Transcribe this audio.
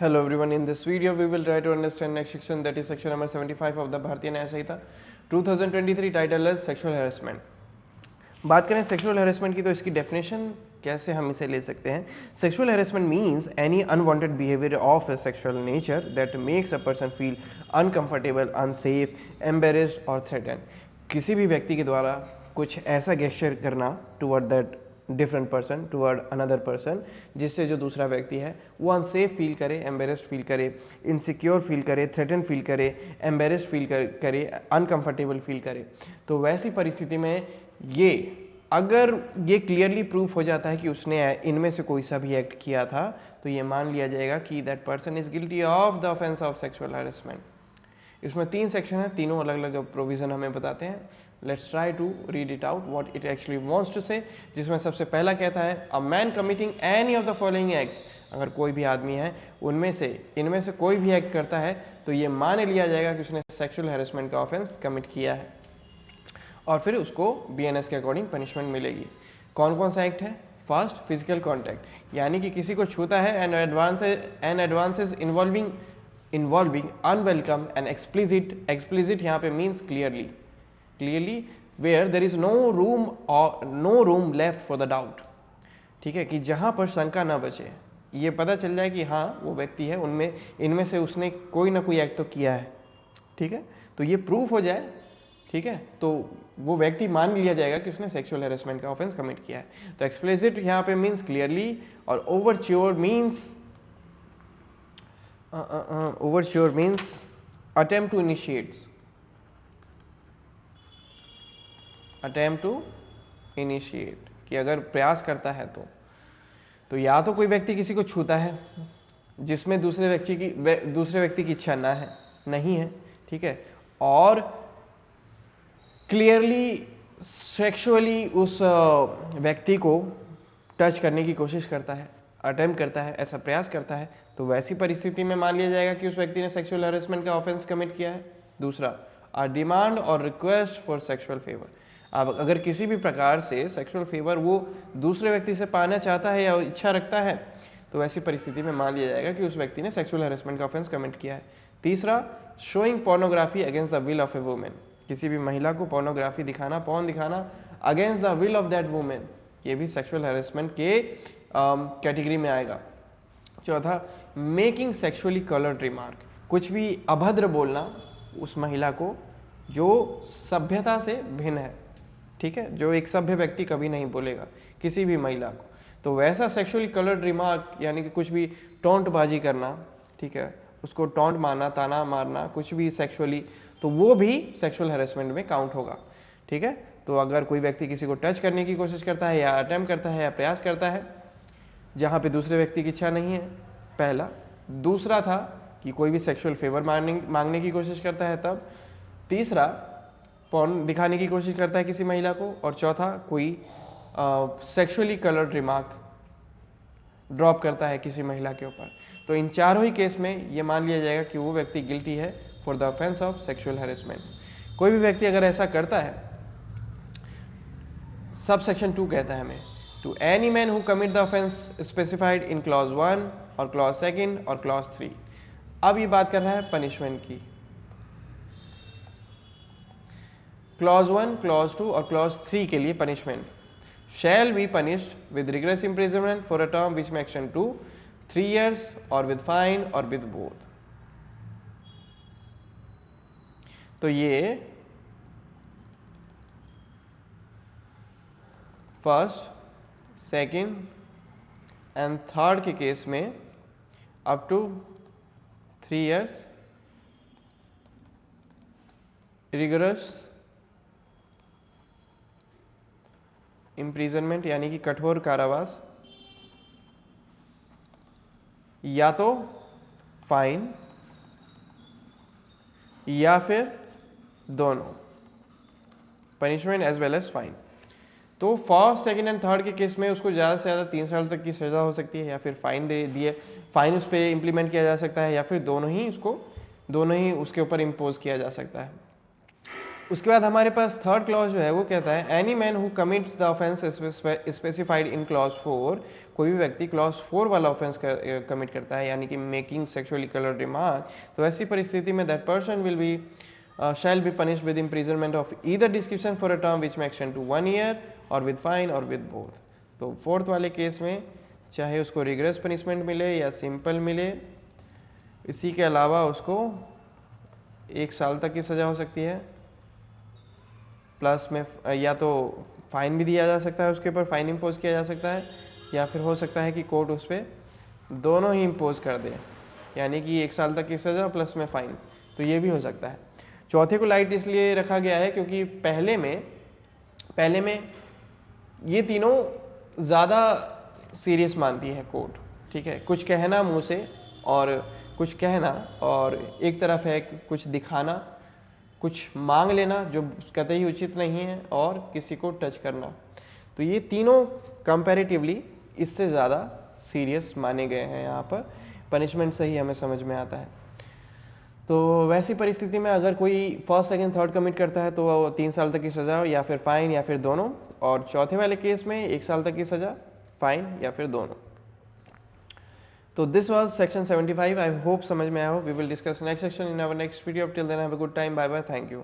Hello everyone, in this video we will try to understand next section, that is section number 75 of the Bharatiya Nyaya Samhita 2023, title is sexual harassment. बात करें sexual harassment की तो इसकी definition कैसे हम इसे ले सकते हैं. Sexual harassment means any unwanted behaviour of A sexual nature that makes a person feel uncomfortable, unsafe, embarrassed और थ्रेटन. किसी भी व्यक्ति के द्वारा कुछ ऐसा गेस्चर करना toward that different person, toward another person, जिससे जो दूसरा व्यक्ति है वो अनसेफ फील करे, एम्बेरेस्ड फील करे, इनसिक्योर फील करे, थ्रेटन फील करे, एम्बेरेस्ड फील करे, अनकंफर्टेबल फील करे. तो वैसी परिस्थिति में ये अगर ये क्लियरली प्रूफ हो जाता है कि उसने इनमें से कोई सा भी एक्ट किया था, तो ये मान लिया जाएगा कि that person is guilty of the offence of sexual harassment. इसमें 3 सेक्शन है, तीनों अलग अलग प्रोविजन हमें बताते हैं. Let's try to read it out what it actually wants to say. जिसमें सबसे पहला कहता है a man committing any of the following acts. अगर कोई भी आदमी है इनमें से कोई भी एक्ट करता है तो ये मान लिया जाएगा कि उसने सेक्सुअल हैरेसमेंट का ऑफेंस कमिट किया है और फिर उसको बीएनएस के अकॉर्डिंग पनिशमेंट मिलेगी. कौन कौन सा एक्ट है? फर्स्ट, फिजिकल कॉन्टैक्ट, यानी कि किसी को छूता है and advances involving unwelcome and explicit यहाँ पे means clearly where there is no room left for the doubt. ठीक है, कि जहां पर शंका ना बचे, ये पता चल जाए कि हाँ वो व्यक्ति है, इनमें से उसने कोई ना कोई एक्ट तो किया है. ठीक है, तो ये प्रूफ हो जाए, ठीक है, तो वो व्यक्ति मान लिया जाएगा कि उसने सेक्सुअल हैरेसमेंट का ऑफेंस कमिट किया है. तो एक्सप्लिसिट यहाँ पे मीन्स क्लियरली, और ओवरच्योर मीन्स अटेम्प्ट टू इनिशिएट, कि अगर प्रयास करता है तो या तो कोई व्यक्ति किसी को छूता है जिसमें दूसरे व्यक्ति की इच्छा नहीं है, ठीक है, और क्लियरली सेक्सुअली उस व्यक्ति को टच करने की कोशिश करता है, अटेम्प्ट करता है, ऐसा प्रयास करता है, तो वैसी परिस्थिति में मान लिया जाएगा कि उस व्यक्ति ने सेक्सुअल हैरेसमेंट का ऑफेंस कमिट किया है. दूसरा, अ डिमांड और रिक्वेस्ट फॉर सेक्सुअल फेवर. अब अगर किसी भी प्रकार से सेक्सुअल फेवर वो दूसरे व्यक्ति से पाना चाहता है या इच्छा रखता है, तो वैसी परिस्थिति में मान लिया जाएगा कि उस व्यक्ति ने सेक्सुअल हैरेसमेंट का ऑफेंस कमिट किया है. तीसरा, showing pornography against the will of A women. किसी भी महिला को पोर्नोग्राफी दिखाना, पॉर्न दिखाना against the will of that women, ये भी सेक्सुअल हैरेसमेंट के कैटेगरी में आएगा. चौथा, मेकिंग सेक्सुअली कलर्ड रिमार्क. कुछ भी अभद्र बोलना उस महिला को जो सभ्यता से भिन्न है, ठीक है, जो एक सभ्य व्यक्ति कभी नहीं बोलेगा किसी भी महिला को, तो वैसा सेक्सुअली कलर्ड रिमार्क, यानी कि कुछ भी टॉन्टबाजी करना, ठीक है, उसको टॉन्ट मारना, ताना मारना, कुछ भी सेक्सुअली, तो वो भी सेक्सुअल हैरेसमेंट में काउंट होगा. ठीक है, तो अगर कोई व्यक्ति किसी को टच करने की कोशिश करता है या अटेम्प्ट करता है या प्रयास करता है जहां पे दूसरे व्यक्ति की इच्छा नहीं है, पहला. दूसरा था कि कोई भी सेक्सुअल फेवर मांगने की कोशिश करता है तब. तीसरा, पॉर्न दिखाने की कोशिश करता है किसी महिला को. और चौथा, कोई सेक्सुअली कलर्ड रिमार्क ड्रॉप करता है किसी महिला के ऊपर. तो इन चारों ही केस में ये मान लिया जाएगा कि वो व्यक्ति गिल्टी है for the offence of sexual harassment. कोई भी व्यक्ति अगर ऐसा करता है, सब सेक्शन 2 कहता है हमें, to any man who commit the offence specified in clause 1 और क्लॉज 2 और क्लॉज 3. अब ये बात कर रहा है पनिशमेंट की. क्लॉज 1, क्लॉज 2 और क्लॉज 3 के लिए punishment shall be punished with rigorous imprisonment for a term which may extend to 3 years or with fine or with both. तो ये फर्स्ट, सेकंड एंड थर्ड के केस में up to 3 years rigorous imprisonment, यानी कि कठोर कारावास, या तो फाइन या फिर दोनों, punishment as well as fine. तो फर्स्ट, सेकंड एंड थर्ड के केस में उसको ज़्यादा से ज़्यादा 3 साल तक की सजा हो सकती है, या फिर फाइन उस पर इंप्लीमेंट किया जा सकता है, या फिर दोनों ही उसके ऊपर इम्पोज किया जा सकता है. उसके बाद हमारे पास थर्ड क्लॉज जो है वो कहता है any man who commits the offence specified in clause 4, कोई भी व्यक्ति क्लॉज 4 वाला ऑफेंस कमिट करता है यानी कि मेकिंग सेक्सुअली कलर्ड रिमार्क, तो ऐसी परिस्थिति में that person will be shall be punished with imprisonment of either description for a term which may extend to 1 year or with fine or with both. तो fourth वाले case में चाहे उसको regret punishment मिले या सिंपल मिले, इसी के अलावा उसको 1 साल तक की सजा हो सकती है, प्लस में या तो फाइन भी दिया जा सकता है, उसके ऊपर फाइन इम्पोज किया जा सकता है, या फिर हो सकता है कि कोर्ट उस पर दोनों ही इम्पोज कर दे, यानी कि 1 साल तक की सजा प्लस में फाइन, तो ये भी हो सकता है। चौथे को लाइट इसलिए रखा गया है क्योंकि पहले में ये तीनों ज़्यादा सीरियस मानती है कोर्ट, ठीक है। कुछ कहना मुंह से और कुछ कहना, और एक तरफ है कुछ दिखाना, कुछ मांग लेना जो कतई उचित नहीं है, और किसी को टच करना, तो ये तीनों कंपैरेटिवली इससे ज़्यादा सीरियस माने गए हैं। यहाँ पर पनिशमेंट से ही हमें समझ में आता है। तो वैसी परिस्थिति में अगर कोई फर्स्ट सेकंड थर्ड कमिट करता है तो वो 3 साल तक की सजा या फिर फाइन या फिर दोनों, और चौथे वाले केस में 1 साल तक की सजा, फाइन या फिर दोनों। तो this was section 75। I hope समझ में आया हो। We will discuss next section in our next video. Till then have a good time. Bye bye. Thank you.